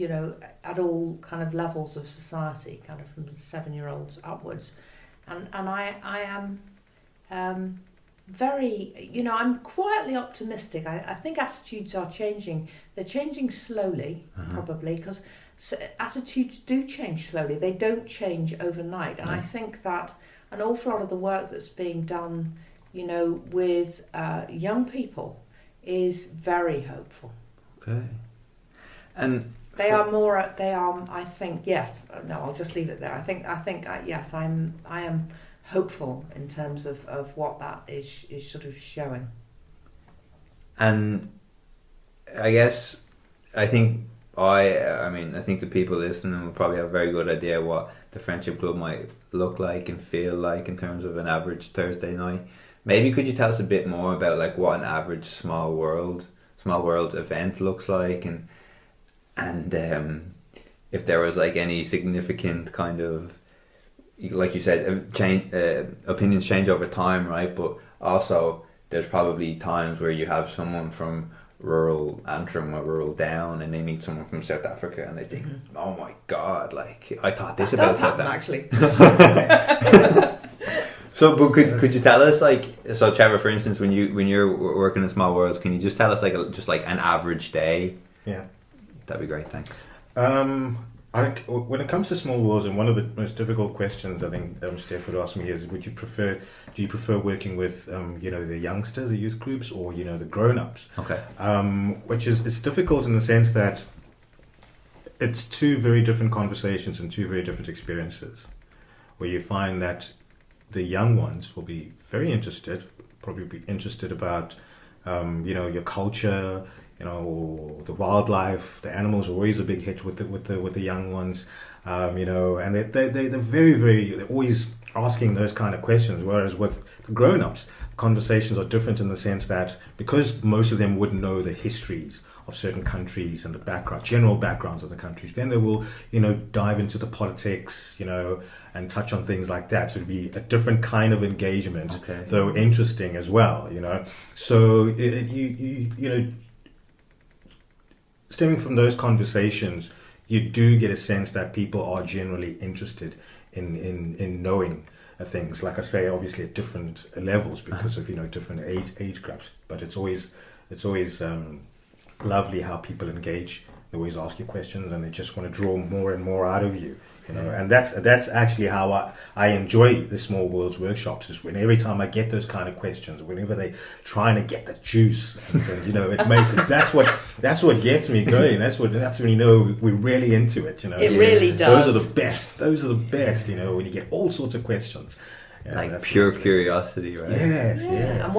at all kind of levels of society, kind of from the 7-year-olds upwards, and I am very, I'm quietly optimistic. I think attitudes are changing. They're changing slowly, probably, because attitudes do change slowly. They don't change overnight, and I think that an awful lot of the work that's being done, with young people is very hopeful. Okay. And they are, I think, yes. No, I'll just leave it there. I think, yes, I am hopeful in terms of what that is sort of showing. And I think the people listening will probably have a very good idea what the Friendship Club might look like and feel like in terms of an average Thursday night. Maybe could you tell us a bit more about like what an average small world event looks like, and if there was like any significant kind of, like you said, opinions change over time, right? But also there's probably times where you have someone from rural Antrim or rural Down and they meet someone from South Africa and they think, oh my God, like I thought this about South Africa. Actually. So, but could you tell us, like, so Trevor, for instance, when you're working in small worlds, can you just tell us just like an average day? Yeah, that'd be great. Thanks. I think when it comes to small worlds, and one of the most difficult questions I think Steph would ask me is, do you prefer working with the youngsters, the youth groups, or the grown-ups? Okay. It's difficult in the sense that it's two very different conversations and two very different experiences, where you find that the young ones will be very interested, probably be interested about your culture, the wildlife, the animals are always a big hit with the young ones, and they're very, they're always asking those kind of questions. Whereas with the grown-ups, conversations are different in the sense that because most of them wouldn't know the histories of certain countries and the general backgrounds of the countries, then they will, dive into the politics, and touch on things like that. So it'd be a different kind of engagement, though interesting as well, So stemming from those conversations, you do get a sense that people are generally interested in knowing things. Like I say, obviously at different levels because of different age groups. But it's always lovely how people engage. They always ask you questions, and they just want to draw more and more out of you. And that's actually how I enjoy the Small Worlds workshops, is when every time I get those kind of questions, whenever they trying to get the juice, and it makes it. That's what gets me going. That's when we're really into it. It really does. Those are the best. When you get all sorts of questions. Like pure curiosity, right? Yes. And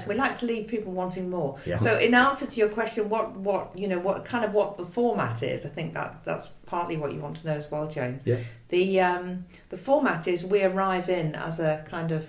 we like to leave people wanting more. Yeah. So, in answer to your question, what the format is, I think that's partly what you want to know as well, James. Yeah. The format is we arrive in as a kind of.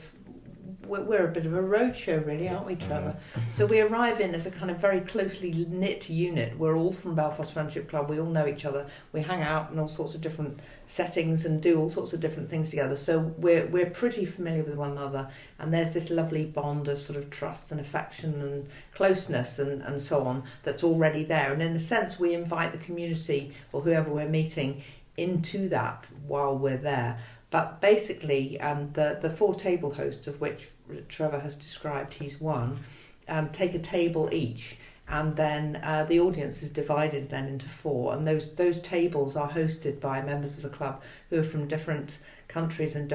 We're a bit of a roadshow, really, aren't we, Trevor? So we arrive in as a kind of very closely knit unit. We're all from Belfast Friendship Club. We all know each other. We hang out in all sorts of different settings and do all sorts of different things together. So we're pretty familiar with one another. And there's this lovely bond of sort of trust and affection and closeness and so on that's already there. And in a sense, we invite the community or whoever we're meeting into that while we're there. But basically, the 4 table hosts, of which Trevor has described he's one, take a table each, and then the audience is divided then into 4, and those tables are hosted by members of the club who are from different countries and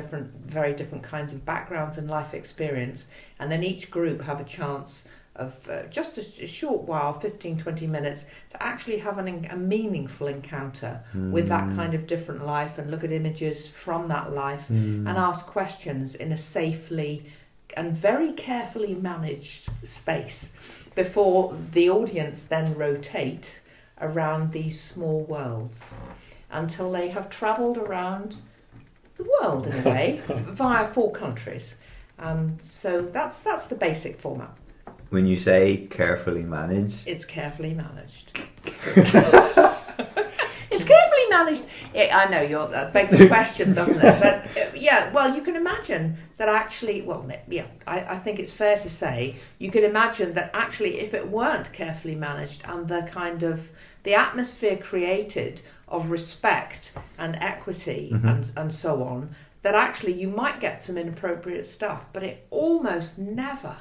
very different kinds of backgrounds and life experience, and then each group have a chance of just a short while, 15-20 minutes, to actually have a meaningful encounter with that kind of different life, and look at images from that life and ask questions in a safely and very carefully managed space before the audience then rotate around these small worlds until they have travelled around the world in a way via 4 countries. So that's the basic format. When you say carefully managed, it's carefully managed. It's carefully managed. I know that begs the question, doesn't it? But yeah, well, you can imagine that actually. Well, yeah, I think it's fair to say you could imagine that actually, if it weren't carefully managed and the kind of the atmosphere created of respect and equity and so on, that actually you might get some inappropriate stuff, but it almost never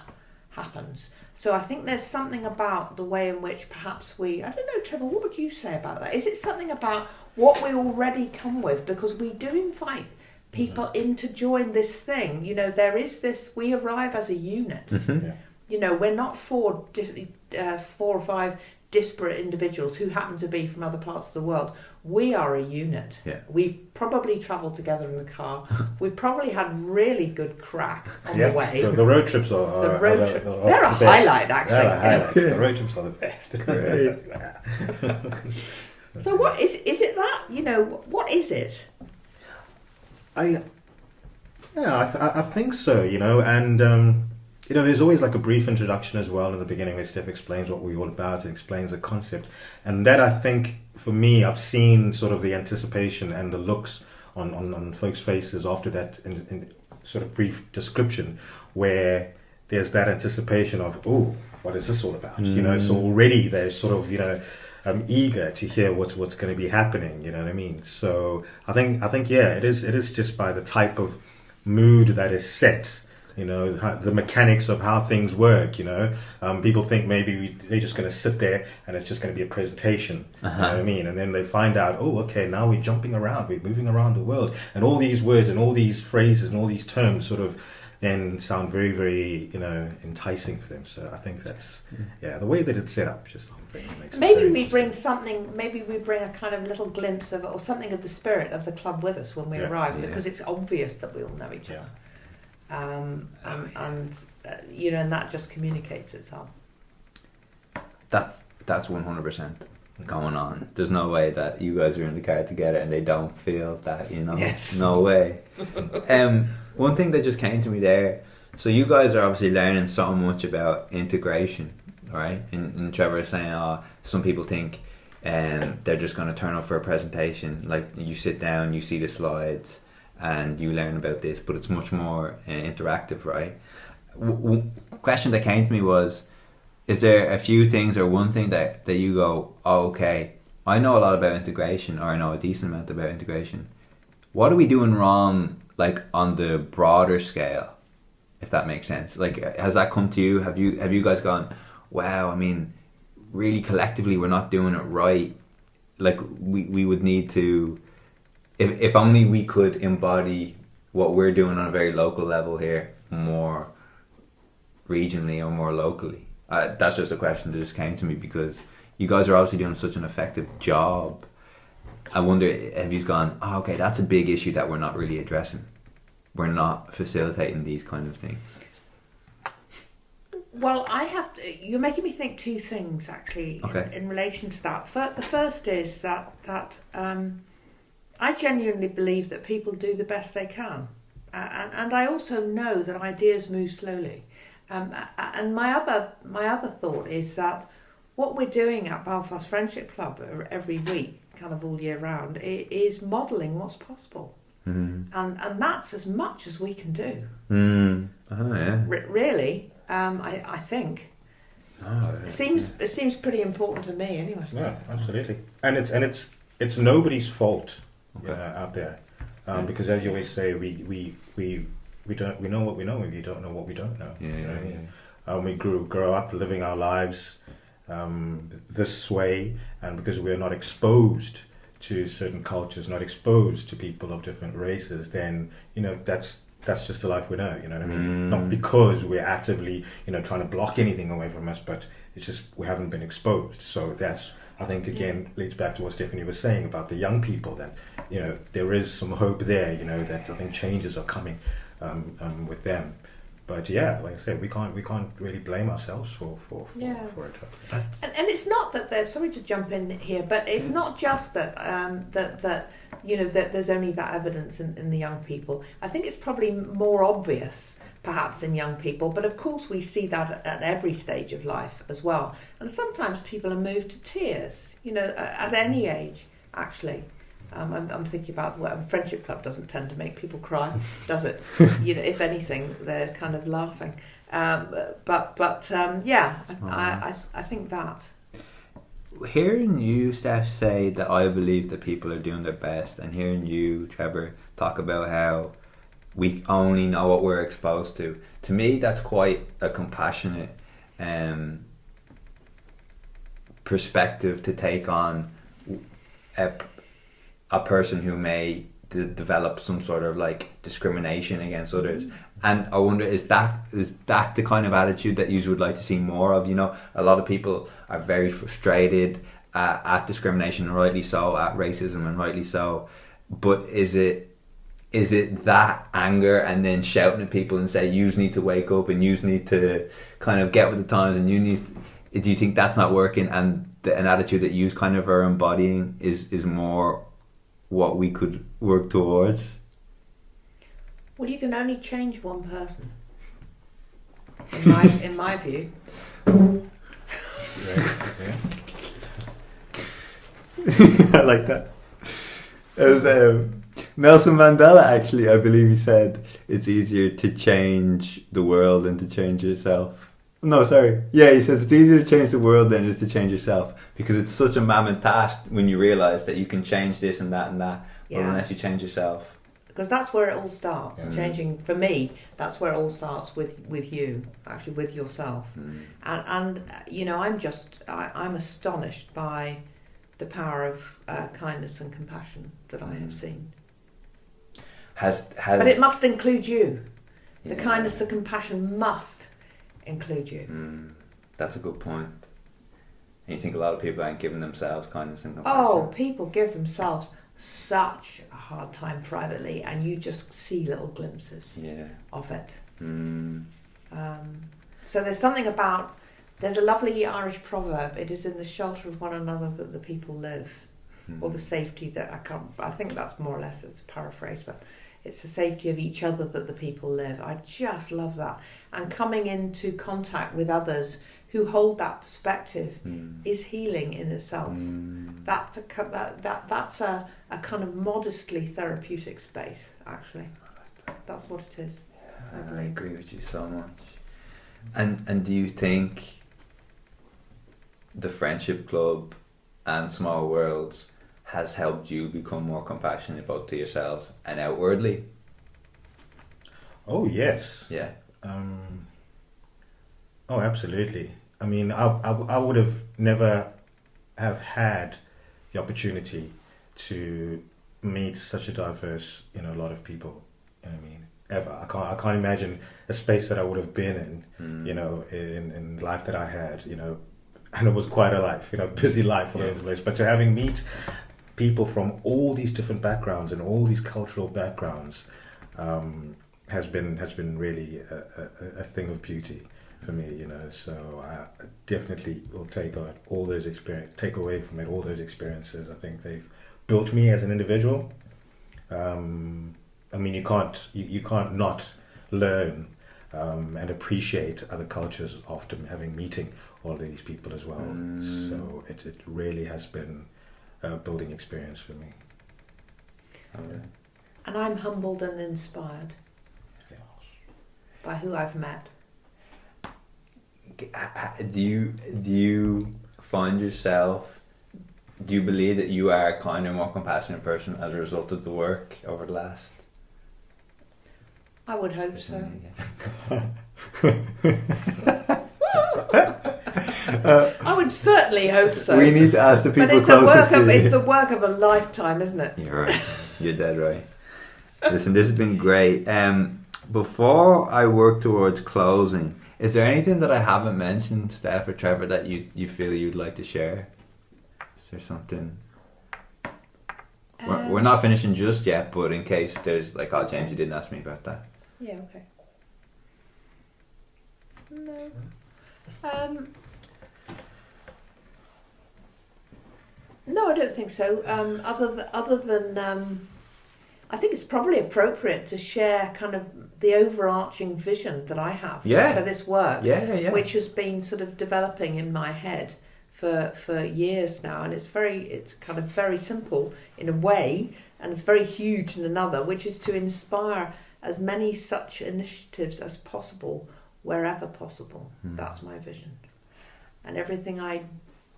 happens. So I think there's something about the way in which perhaps I don't know, Trevor, what would you say about that? Is it something about what we already come with? Because we do invite people in to join this thing. You know, there is this, we arrive as a unit. Yeah. You know, we're not 4 or 5 disparate individuals who happen to be from other parts of the world. We are a unit. Yeah. We've probably travelled together in the car. We've probably had really good crack on the way. The road trips are they're a highlight, actually. They're a highlight. The road trips are the best. So what is it that, you know, what is it? I think so, you know, and you know, there's always like a brief introduction as well in the beginning where Steph explains what we're all about, and explains the concept. And that, I think, for me, I've seen sort of the anticipation and the looks on folks' faces after that in sort of brief description, where there's that anticipation of, oh, what is this all about? You know, so already they're sort of, you know, eager to hear what's going to be happening, you know what I mean? So I think yeah, it is just by the type of mood that is set. You know, the mechanics of how things work, you know. People think maybe they're just going to sit there and it's just going to be a presentation, you know what I mean? And then they find out, oh, okay, now we're jumping around, we're moving around the world. And all these words and all these phrases and all these terms sort of then sound very, very, you know, enticing for them. So I think that's, the way that it's set up just makes maybe we bring a kind of little glimpse of, or something of the spirit of the club with us when we arrive, because it's obvious that we all know each other. You know, and that just communicates itself. That's 100% going on. There's no way that you guys are in the car together and they don't feel that, you know. Yes. No way. One thing that just came to me there. So you guys are obviously learning so much about integration, right? And Trevor is saying, some people think they're just going to turn up for a presentation. Like, you sit down, you see the slides, and you learn about this, but it's much more interactive, right? Question that came to me was, is there a few things or one thing that you go, oh, okay, I know a lot about integration, or I know a decent amount about integration. What are we doing wrong, like, on the broader scale, if that makes sense? Like, has that come to you? Have you guys gone, wow, I mean, really collectively we're not doing it right. Like, we would need to... If only we could embody what we're doing on a very local level here more regionally or more locally. That's just a question that just came to me, because you guys are obviously doing such an effective job. I wonder, have you gone, oh, okay, that's a big issue that we're not really addressing. We're not facilitating these kind of things. Well, you're making me think 2 things, actually, in relation to that. The first is that I genuinely believe that people do the best they can. And I also know that ideas move slowly. And my other thought is that what we're doing at Belfast Friendship Club every week, kind of all year round, is modelling what's possible. And that's as much as we can do. Really, I think. It seems pretty important to me, anyway. Yeah, absolutely. And it's nobody's fault. Out there, because as you always say, we know what we know, and we don't know what we don't know. We grow up living our lives this way, and because we're not exposed to certain cultures, not exposed to people of different races, then that's just the life we know. You know what I mean? Not because we're actively trying to block anything away from us, but it's just we haven't been exposed. So that's, I think, again leads back to what Stephanie was saying about the young people, that there is some hope there. That I think changes are coming with them. But yeah, like I said, we can't really blame ourselves for it. And it's not that there's, sorry to jump in here, but it's not just that that there's only that evidence in the young people. I think it's probably more obvious perhaps in young people, but of course we see that at every stage of life as well. And sometimes people are moved to tears, at any age actually. I'm thinking about Friendship Club doesn't tend to make people cry, does it? If anything, they're kind of laughing. I think that. Hearing you, Steph, say that I believe that people are doing their best, and hearing you, Trevor, talk about how we only know what we're exposed to me, that's quite a compassionate perspective to take on a person who may develop some sort of discrimination against others. And I wonder, is that the kind of attitude that you would like to see more of? A lot of people are very frustrated at discrimination, and rightly so, at racism, and rightly so. But is it that anger and then shouting at people and say, yous need to wake up and yous need to kind of get with the times, and do you think that's not working, and an attitude that yous kind of are embodying is more what we could work towards? Well, you can only change one person, in my view. I like that. It was Nelson Mandela, actually, I believe he said it's easier to change the world than to change yourself. No, sorry. Yeah, he says it's easier to change the world than it is to change yourself, because it's such a mammoth task when you realise that you can change this and that and that, but unless you change yourself. Because that's where it all starts. Changing, for me, that's where it all starts with you, actually, with yourself. And I'm astonished by the power of kindness and compassion that I have seen. But it must include you. The kindness and compassion must include you. That's a good point. And you think a lot of people ain't giving themselves kindness and compassion? Oh, people give themselves such a hard time privately, and you just see little glimpses of it. So there's something about, there's a lovely Irish proverb, it is in the shelter of one another that the people live, or the safety that, I think that's more or less, it's a paraphrase, but it's the safety of each other that the people live. I just love that. And coming into contact with others who hold that perspective is healing in itself. That's a kind of modestly therapeutic space, actually. That's what it is. I agree with you so much. And do you think the Friendship Club and Small Worlds has helped you become more compassionate both to yourself and outwardly? Oh, yes. Yeah. Oh, absolutely. I mean, I would have never have had the opportunity to meet such a diverse, lot of people. You know what I mean? Ever. I can't imagine a space that I would have been in, in life that I had, and it was quite a life, busy life all over the place. But to having meet people from all these different backgrounds and all these cultural backgrounds has been really a thing of beauty for me, So I definitely will take away from it all those experiences. I think they've built me as an individual. I mean, you can't not learn and appreciate other cultures after meeting all these people as well. So it really has been a building experience for me. And I'm humbled and inspired by who I've met. Do you find yourself, do you believe that you are a kinder, more compassionate person as a result of the work over the last? I would hope so. I would certainly hope so. We need to ask the people but it's closest to you. it's the work of a lifetime, isn't it? You're right. You're dead right. Listen, this has been great. Before I work towards closing, is there anything that I haven't mentioned, Steph or Trevor, that you feel you'd like to share? Is there something? We're not finishing just yet, but in case there's like, oh, James, you didn't ask me about that. Yeah, okay. No. No, I don't think so. Other than I think it's probably appropriate to share kind of the overarching vision that I have for this work, which has been sort of developing in my head for years now, and it's kind of very simple in a way, and it's very huge in another, which is to inspire as many such initiatives as possible wherever possible. That's my vision, and everything I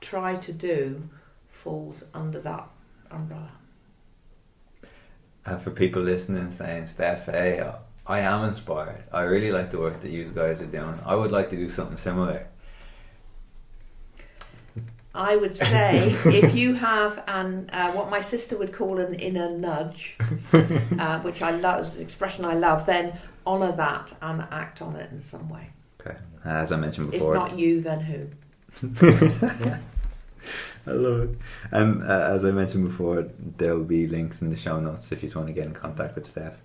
try to do falls under that umbrella. And for people listening saying, Steph, hey, I am inspired. I really like the work that you guys are doing. I would like to do something similar. I would say if you have what my sister would call an inner nudge, which I love, is an expression I love, then honour that and act on it in some way. Okay. As I mentioned before. If not you, then who? I love it. As I mentioned before, there will be links in the show notes if you just want to get in contact with Steph.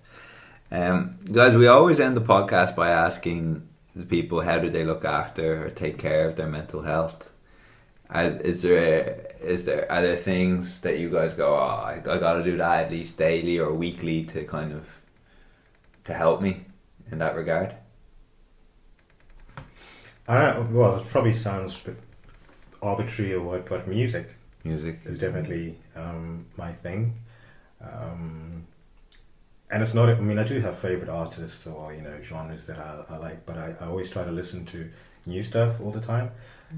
Guys, we always end the podcast by asking the people how do they look after or take care of their mental health. Are there things that you guys go, oh, I got to do that at least daily or weekly to kind of to help me in that regard? Well, it probably sounds a bit arbitrary or what, but music is definitely my thing. And it's not, I mean, I do have favorite artists or, genres that I like, but I always try to listen to new stuff all the time.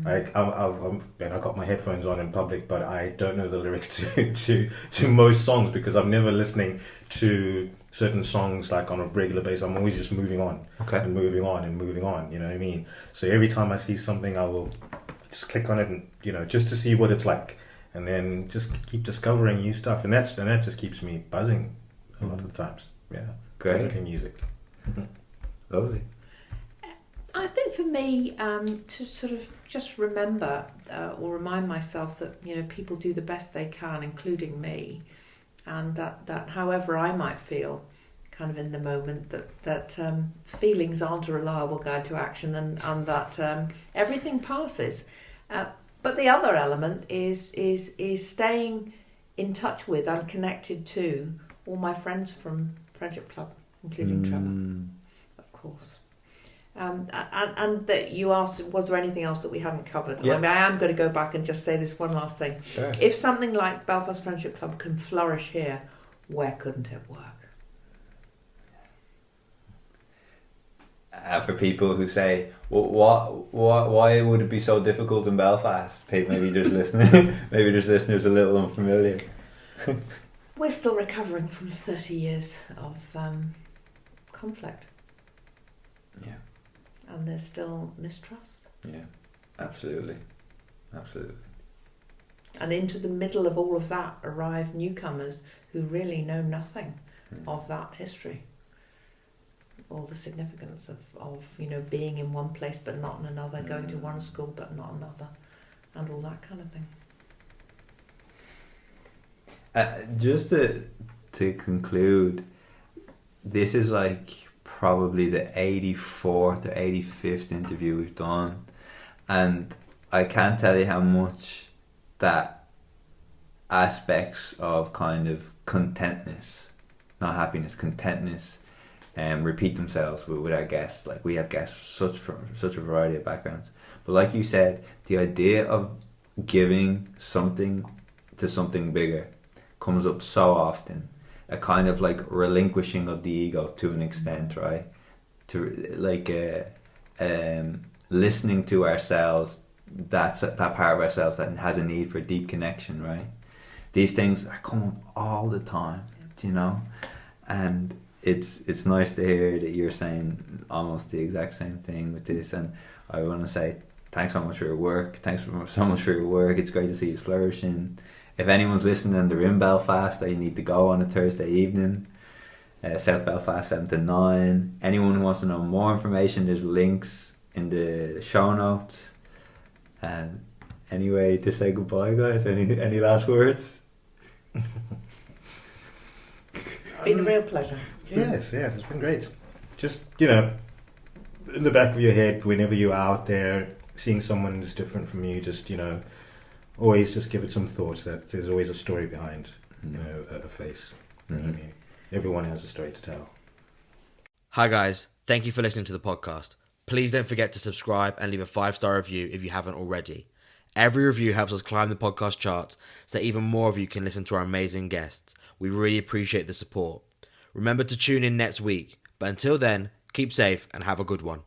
Like I got my headphones on in public, but I don't know the lyrics to most songs because I'm never listening to certain songs like on a regular basis. I'm always just moving on, and moving on and moving on. You know what I mean? So every time I see something, I will just click on it and just to see what it's like, and then just keep discovering new stuff, and that just keeps me buzzing a lot of the times. Yeah, great. Definitely music. Lovely. I think for me, to sort of just remember or remind myself that people do the best they can, including me, and that however I might feel, kind of in the moment, that feelings aren't a reliable guide to action, and that everything passes. But the other element is staying in touch with and connected to all my friends from Friendship Club, including Trevor, of course. And that you asked, was there anything else that we hadn't covered? Yeah. I mean, I am going to go back and just say this one last thing. Sure. If something like Belfast Friendship Club can flourish here, where couldn't it work? For people who say, well, why would it be so difficult in Belfast? Maybe there's listeners a little unfamiliar. We're still recovering from 30 years of conflict. Yeah. And there's still mistrust. Yeah, absolutely. And into the middle of all of that arrive newcomers who really know nothing of that history, or the significance of being in one place but not in another, going to one school but not another, and all that kind of thing. Just to conclude, this is like probably the 84th or 85th interview we've done, and I can't tell you how much that aspects of kind of contentness, not happiness, contentness, repeat themselves with our guests. Like, we have guests from such a variety of backgrounds, but like you said, the idea of giving something to something bigger comes up so often. A kind of like relinquishing of the ego to an extent, right? To like listening to ourselves, that part of ourselves that has a need for deep connection, right? These things are coming up all the time, and it's nice to hear that you're saying almost the exact same thing with this. And I want to say thanks so much for your work. Thanks so much for your work. It's great to see you flourishing. If anyone's listening and they're in Belfast, they need to go on a Thursday evening. South Belfast 7 to 9. Anyone who wants to know more information, there's links in the show notes. And anyway, to say goodbye, guys, any last words? Been a real pleasure. Yes, it's been great. Just, in the back of your head, whenever you're out there seeing someone who's different from you, just, always just give it some thought that there's always a story behind, a face. You know what I mean? Everyone has a story to tell. Hi guys, thank you for listening to the podcast. Please don't forget to subscribe and leave a 5-star review if you haven't already. Every review helps us climb the podcast charts so that even more of you can listen to our amazing guests. We really appreciate the support. Remember to tune in next week, but until then, keep safe and have a good one.